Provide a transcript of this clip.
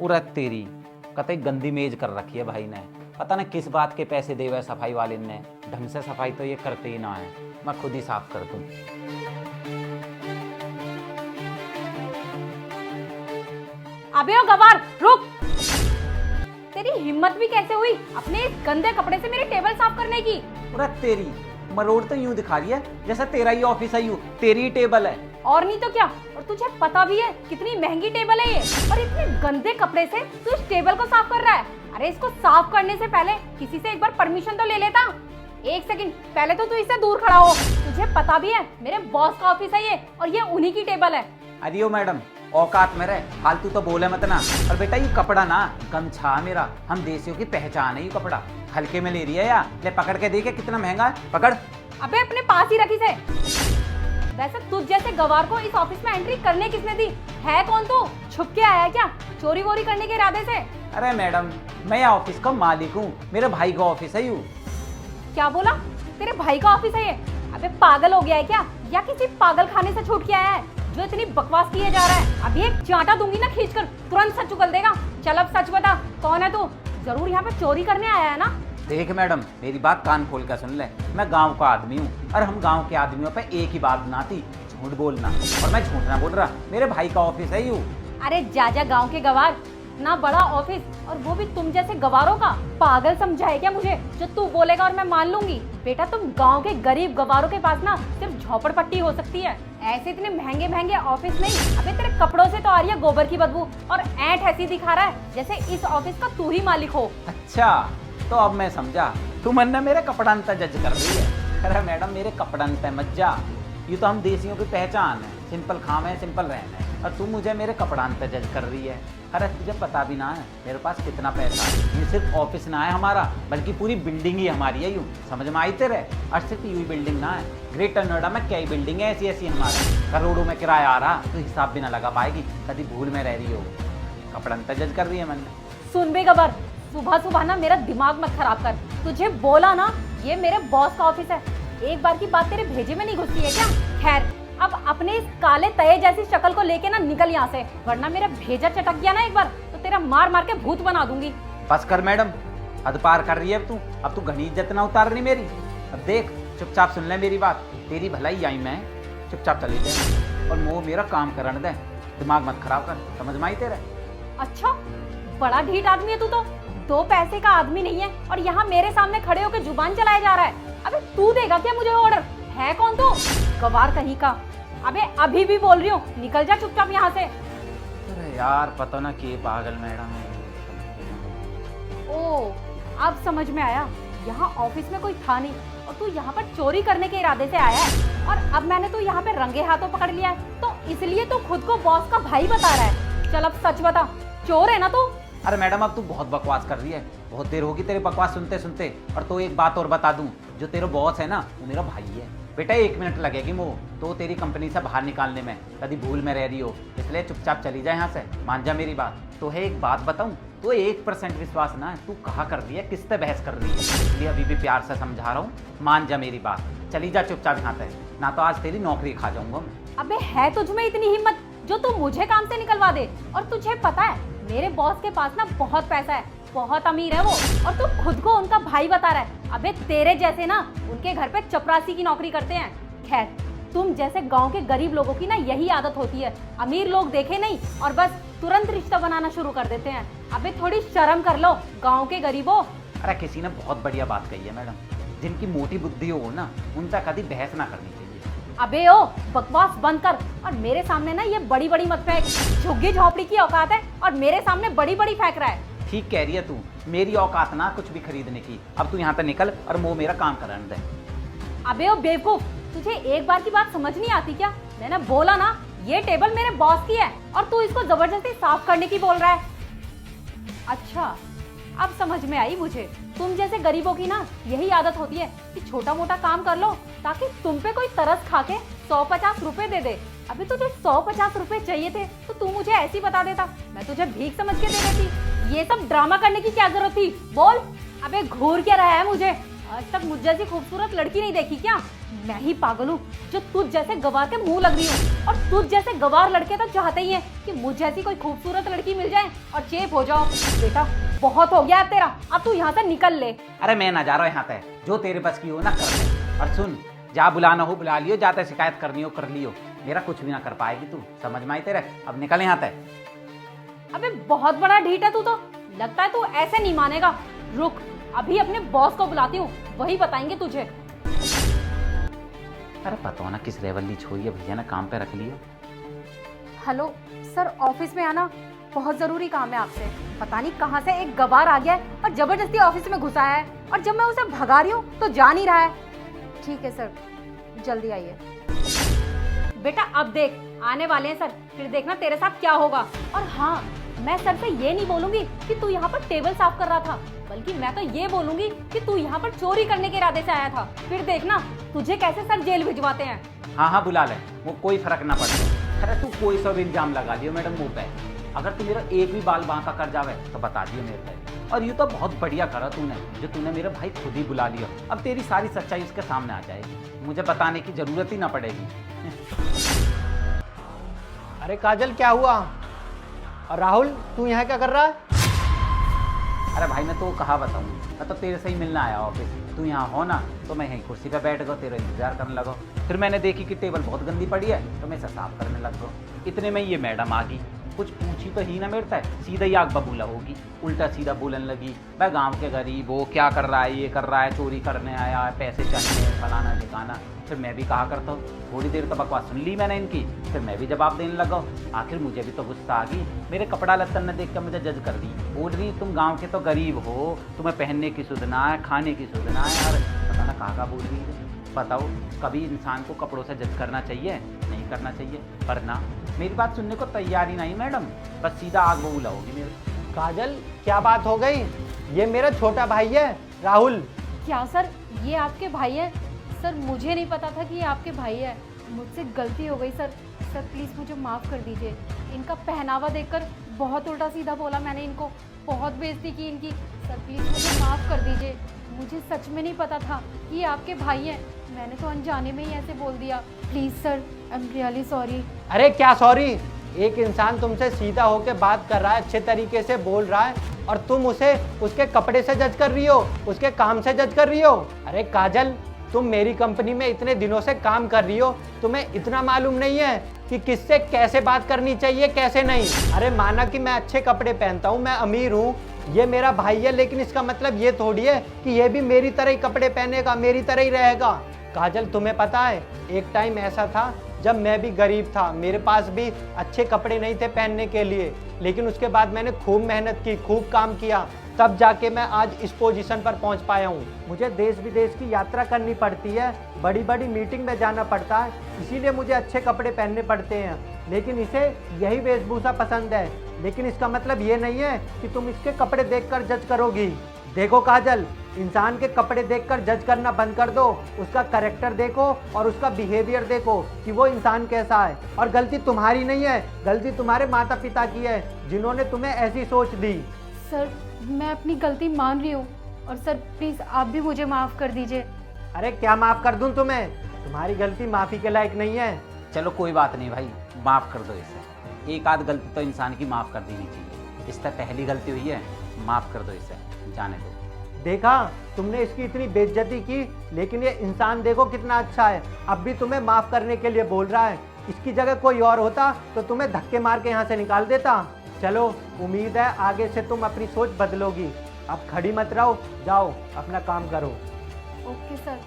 उरे तेरी कतई गंदी मेज कर रखी है भाई ने। पता नहीं किस बात के पैसे दे हुए सफाई वाले ने। ढंग से सफाई तो ये करते ही ना है। मैं खुद ही साफ कर दूं। अबे ओ गवार रुक। तेरी हिम्मत भी कैसे हुई अपने इस गंदे कपड़े से मेरी टेबल साफ करने की। उरे तेरी मरोड़ तो यूं दिखा रही है जैसे तेरा ही ऑफिस है, यूं तेरी ही टेबल है। और नहीं तो क्या। और तुझे पता भी है कितनी महंगी टेबल है ये, और इतने गंदे कपड़े से तू इस टेबल को साफ कर रहा है। अरे इसको साफ करने से पहले किसी से एक बार परमिशन तो ले लेता। एक सेकंड पहले तो तू इससे दूर खड़ा हो। तुझे पता भी है मेरे बॉस का ऑफिस है ये, और ये उन्हीं की टेबल है। अरे ओ मैडम औकात में रहे, फालतू तो बोले मत ना। और बेटा ये कपड़ा ना गमछा मेरा, हम देसियों की पहचान है। ये कपड़ा हल्के में ले रही है या ले पकड़ के देखे कितना महंगा है, पकड़। अबे अपने पास ही रखी से। वैसे तुझ जैसे गवार को इस ऑफिस में एंट्री करने किसने दी है? कौन तू? छुप के आया है क्या चोरी वोरी करने के इरादे से? अरे मैडम मैं यहाँ ऑफिस का मालिक हूँ, मेरे भाई का ऑफिस है। यू क्या बोला? तेरे भाई का ऑफिस है ये? अबे पागल हो गया है क्या, या किसी पागल खाने से छूट के आया है जो इतनी बकवास किए जा रहा है? अभी एक चांटा दूंगी ना खींचकर, तुरंत सच उगल देगा। चल अब सच बता, कौन है तू? जरूर यहाँ पे चोरी करने आया है ना? देख मैडम मेरी बात कान खोल कर सुन ले। मैं गांव का आदमी हूँ और हम गांव के आदमियों पे एक ही बात ना आती, झूठ बोलना। और मैं झूठ ना बोल रहा, मेरे भाई का ऑफिस है। यू अरे जा गांव के गवार, ना बड़ा ऑफिस और वो भी तुम जैसे गवारों का। पागल समझा है क्या मुझे जो तू बोलेगा और मैं मान लूंगी? बेटा तुम गांव के गरीब गवारों के पास ना सिर्फ झोपड़पट्टी हो सकती है। ऐसे इतने महंगे महंगे ऑफिस नहीं। अबे तेरे कपड़ों से तो आ रही है गोबर की बदबू, और ऐंठ ऐसी दिखा रहा है जैसे इस ऑफिस का तू ही मालिक हो। अच्छा तो अब मैं समझा, तू मन ने मेरे कपड़न पे जज कर रही है। अरे मैडम मेरे कपड़न पे मत जा, ये तो हम देसियों की पहचान है। सिंपल खाम है, सिंपल रहना है, और तू मुझे मेरे कपड़ान पे जज कर रही है। अरे तुझे पता भी ना है मेरे पास कितना पैसा है। ये सिर्फ ऑफिस ना है हमारा, बल्कि पूरी बिल्डिंग ही हमारी है। यूँ समझ में आई तेरे? और सिर्फ यू बिल्डिंग ना है, ग्रेटर नोएडा में कई बिल्डिंग है ऐसी ऐसी हमारी। करोड़ों में किराया आ रहा, तो हिसाब भी ना लगा पाएगी। कभी भूल में रह रही हो, कपड़न पे जज कर रही है मन। सुन बे गबर, सुबह सुबह ना मेरा दिमाग मत खराब कर। तुझे बोला ना ये मेरे बॉस का ऑफिस है, एक बार की बात तेरे भेजे में नहीं घुसती है क्या? खैर अब अपने इस काले तये जैसी शक्ल को लेके ना निकल यहाँ से, वरना मेरा भेजा चटक गया ना एक बार तो तेरा मार मार के भूत बना दूंगी। बस कर मैडम, हद पार कर रही है अब तू घनी इज्जत ना उतार रही मेरी। अब देख चुपचाप सुन ले मेरी बात, तेरी भलाई आई मैं, चुपचाप चली जाए और वो मेरा काम करने दे। दिमाग मत खराब कर, समझ में आई तेरे? अच्छा बड़ा ढीठ आदमी है तू तो, दो पैसे का आदमी नहीं है और यहाँ मेरे सामने खड़े होकर जुबान चलाया जा रहा है। अबे तू देगा क्या मुझे ऑर्डर? है कौन तू? गवार कहीं का। अबे अभी भी बोल रही हूँ, निकल जा चुपचाप यहाँ से। अरे यार पता ना कि पागल मैडम है। ओ अब समझ में आया, यहाँ ऑफिस में कोई था नहीं और तू यहाँ पर चोरी करने के इरादे से आया है, और अब मैंने तू यहाँ पे रंगे हाथों पकड़ लिया है, तो इसलिए तू खुद को बॉस का भाई बता रहा है। चल अब सच बता, चोर है ना तू? अरे मैडम अब तू बहुत बकवास कर रही है, बहुत देर होगी तेरे बकवास सुनते सुनते। और तो एक बात और बता दूं, जो तेरा बॉस है ना वो मेरा भाई है। बेटा 1 मिनट लगेगी वो तो तेरी कंपनी से बाहर निकालने में, कभी भूल में रह रही हो, इसलिए चुपचाप चली जाए यहाँ से, मान जा मेरी बात। तो है एक बात बताऊं, तो 1% विश्वास ना है, तू कहा कर रही है, किससे बहस कर रही है, इसलिए अभी भी प्यार से समझा रहा हूँ, मान जा मेरी बात, चली जा चुपचाप यहाँ से, ना तो आज तेरी नौकरी खा जाऊंगा मैं। अबे है तुझ में इतनी हिम्मत जो तू मुझे काम से निकलवा दे? और तुझे पता है मेरे बॉस के पास ना बहुत पैसा है, बहुत अमीर है वो, और तू खुद को उनका भाई बता रहा है। अबे तेरे जैसे ना उनके घर पे चपरासी की नौकरी करते हैं। खैर तुम जैसे गांव के गरीब लोगों की ना यही आदत होती है, अमीर लोग देखे नहीं और बस तुरंत रिश्ता बनाना शुरू कर देते हैं। अबे थोड़ी शर्म कर लो गाँव के गरीबों। अरे किसी ने बहुत बढ़िया बात कही है मैडम, जिनकी मोटी बुद्धि हो ना उनसे कभी बहस ना करनी चाहिए। अबे ओ बकवास बंद कर, और मेरे सामने ना ये बड़ी बड़ी मत फेंक। झुग्गी झोपड़ी की औकात है और मेरे सामने बड़ी बड़ी फेंक रहा है। ठीक कह रही है तू, मेरी औकात ना कुछ भी खरीदने की। अब तू यहाँ पे निकल और वो मेरा काम कराने दे। अबे ओ बेवकूफ, तुझे एक बार की बात समझ नहीं आती क्या? मैंने बोला ना ये टेबल मेरे बॉस की है और तू इसको जबरदस्ती साफ करने की बोल रहा है। अच्छा अब समझ में आई मुझे, तुम जैसे गरीबों की ना यही आदत होती है कि छोटा मोटा काम कर लो ताकि तुम पे कोई तरस खा के 150 रुपए दे दे। अभी तुझे 150 रुपए चाहिए थे तो तू मुझे ऐसे ही बता देता, मैं तुझे भीख समझ के दे देती। ये सब ड्रामा करने की क्या जरूरत थी? बोल। अबे घूर क्या रहा है मुझे? आज तक मुझ जैसी खूबसूरत लड़की नहीं देखी क्या? मैं ही पागल हूँ जो तुझ जैसे गवार के मुंह लग रही हूँ। और तुझ जैसे गवार लड़के तो चाहते ही हैं कि मुझ जैसी कोई खूबसूरत लड़की मिल जाए और चेप हो जाओ। बेटा बहुत हो गया है तेरा, अब तू यहाँ से निकल ले। अरे मैं ना जा रहा हूँ यहाँ तक, जो तेरे बस की हो ना कर ले। और सुन, जा बुलाना हो बुला लियो, जाते शिकायत करनी हो कर लियो, मेरा कुछ भी ना कर पाएगी तू, समझ में आई तेरे? अब निकल यहाँ तक। अबे बहुत बड़ा ढीठ है तू तो, लगता है तू ऐसे नहीं मानेगा। रुक, अभी अपने बॉस को बुलाती हूँ, वही बताएंगे तुझे। अरे पता ना किस रेवल्ली छोरी है, भैया ने काम पे रख लियो। हेलो सर, ऑफिस में आना, बहुत जरूरी काम है आपसे। पता नहीं कहाँ से एक गवार आ गया है और जबरदस्ती ऑफिस में घुसा है, और जब मैं उसे भगा रही हूँ तो जा नहीं रहा है। ठीक है सर, जल्दी आइए। बेटा अब देख, आने वाले हैं सर, फिर देखना तेरे साथ क्या होगा। और हाँ, मैं सर से ये नहीं बोलूंगी कि तू यहाँ पर टेबल साफ कर रहा था, बल्कि मैं तो ये बोलूंगी कि तू यहाँ पर चोरी करने के इरादे से आया था। फिर देखना तुझे कैसे सर जेल भिजवाते हैं। हाँ हाँ बुला ले, वो कोई फर्क ना पड़ता। अरे तू कोई सा भी इल्जाम लगा लियो मैडम मुंह पे, अगर तू मेरा एक भी बाल बांका कर जावे तो बता दियो मेरे पे। और ये तो बहुत बढ़िया करा तूने, जो तूने मेरे भाई खुद ही बुला लिया। अब तेरी सारी सच्चाई उसके सामने आ जाएगी, मुझे बताने की जरूरत ही ना पड़ेगी। अरे काजल क्या हुआ? और राहुल तू यहाँ क्या कर रहा है? अरे भाई मैं तो कहाँ बताऊँ, मैं तो तेरे से ही मिलना आया ऑफिस। तू यहाँ हो ना तो मैं यहीं कुर्सी पे बैठ गया, तेरा इंतजार करने लगा। फिर मैंने देखी कि टेबल बहुत गंदी पड़ी है तो मैं इसे साफ करने लग गया। इतने में ये मैडम आ गई, कुछ पूछी तो ही ना मेरे से, सीधा ही आग बबूला होगी, उल्टा सीधा बोलने लगी, मैं गांव के गरीब वो क्या कर रहा है, ये कर रहा है, चोरी करने आया है, पैसे चाहिए, फलाना ठिकाना। फिर मैं भी कहा करता हूँ, थोड़ी देर तो बकवास सुन ली मैंने इनकी, फिर मैं भी जवाब देने लगा। आखिर मुझे भी तो गुस्सा आ गई, मेरे कपड़ा लत्तन ने देख कर मुझे जज कर दी। बोल रही तुम गाँव के तो गरीब हो, तुम्हें पहनने की सुधना है, खाने की सुधना है। यार पता ना कहाँ बोल रही है। बताओ, कभी इंसान को कपड़ों से जज करना चाहिए? नहीं करना चाहिए। पर ना, मेरी बात सुनने को तैयार ही नहीं मैडम, बस सीधा आग बबूला होगी मेरे। काजल क्या बात हो गई? ये मेरा छोटा भाई है राहुल। क्या सर, ये आपके भाई है? सर मुझे नहीं पता था कि ये आपके भाई है, मुझसे गलती हो गई सर। सर प्लीज़ मुझे माफ़ कर दीजिए। इनका पहनावा देखकर बहुत उल्टा सीधा बोला मैंने इनको, बहुत बेइज्जती की इनकी। सर प्लीज़ मुझे माफ़ कर दीजिए, मुझे सच में नहीं पता था कि ये आपके भाई हैं, मैंने तो अनजाने में ही ऐसे बोल दिया। Please sir, I am really sorry. अरे क्या सॉरी? एक इंसान तुमसे सीधा होकर बात कर रहा है, अच्छे तरीके से बोल रहा है, और तुम उसे उसके कपड़े से जज कर रही हो, उसके काम से जज कर रही हो। अरे काजल, तुम मेरी कंपनी में इतने दिनों से काम कर रही हो, तुम्हें इतना मालूम नहीं है कि किससे कैसे बात करनी चाहिए कैसे नहीं? अरे माना कि मैं अच्छे कपड़े पहनता हूँ, मैं अमीर हूँ, ये मेरा भाई है, लेकिन इसका मतलब ये थोड़ी है कि ये भी मेरी तरह ही कपड़े पहनेगा, मेरी तरह ही रहेगा। काजल तुम्हें पता है, एक टाइम ऐसा था जब मैं भी गरीब था, मेरे पास भी अच्छे कपड़े नहीं थे पहनने के लिए, लेकिन उसके बाद मैंने खूब मेहनत की, खूब काम किया, तब जाके मैं आज इस पोजीशन पर पहुंच पाया हूं। मुझे देश विदेश की यात्रा करनी पड़ती है, बड़ी बड़ी मीटिंग में जाना पड़ता है, इसीलिए मुझे अच्छे कपड़े पहनने पड़ते हैं, लेकिन इसे यही वेशभूषा पसंद है। लेकिन इसका मतलब ये नहीं है कि तुम इसके कपड़े देखकर जज करोगी। देखो काजल, इंसान के कपड़े देखकर जज करना बंद कर दो, उसका कैरेक्टर देखो और उसका बिहेवियर देखो कि वो इंसान कैसा है। और गलती तुम्हारी नहीं है, गलती तुम्हारे माता पिता की है, जिन्होंने तुम्हें ऐसी सोच दी। सर मैं अपनी गलती मान रही हूँ, और सर प्लीज़ आप भी मुझे माफ़ कर दीजिए। अरे क्या माफ़ कर दूं तुम्हें? तुम्हारी गलती माफ़ी के लायक नहीं है। चलो कोई बात नहीं भाई, माफ़ कर दो इसे। एक आध गलती तो इंसान की माफ़ कर देनी चाहिए, इससे पहली गलती हुई है, माफ़ कर दो इसे, जाने दो। देखा, तुमने इसकी इतनी बेइज्जती की, लेकिन ये इंसान देखो कितना अच्छा है, अब भी तुम्हें माफ़ करने के लिए बोल रहा है। इसकी जगह कोई और होता तो तुम्हें धक्के मार के यहाँ से निकाल देता। चलो, उम्मीद है आगे से तुम अपनी सोच बदलोगी। अब खड़ी मत रहो, जाओ अपना काम करो। Okay sir.